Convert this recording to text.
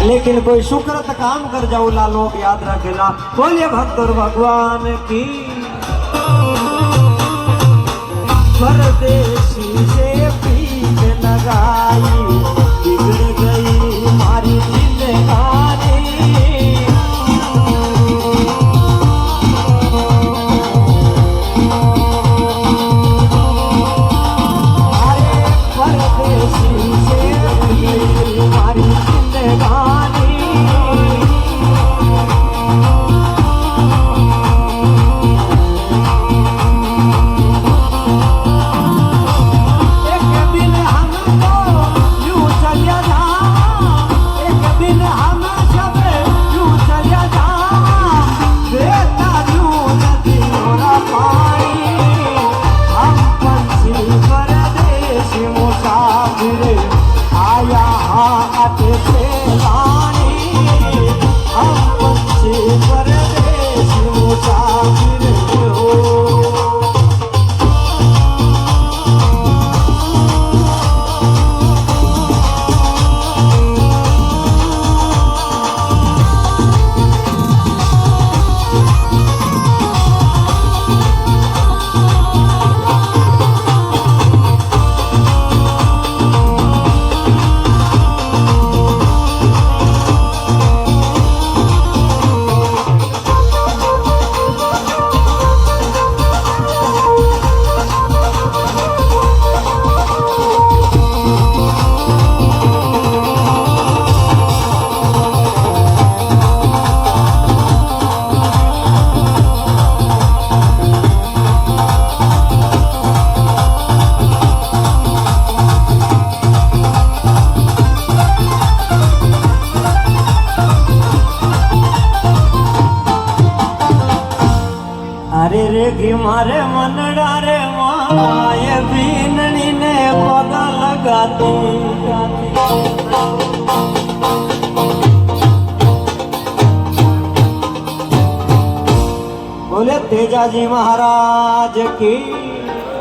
लेकिन कोई सुकृत काम कर जाओ ला लोग याद रखेला। बोलिए भक्त और भगवान की। परदेसी से पीठ लगाई बिगड़ गई मारी जिंदगानी। अरे रे घी मारे मनड़ा रे माए बीननी ने पगा लगाती। बोले तेजाजी महाराज की।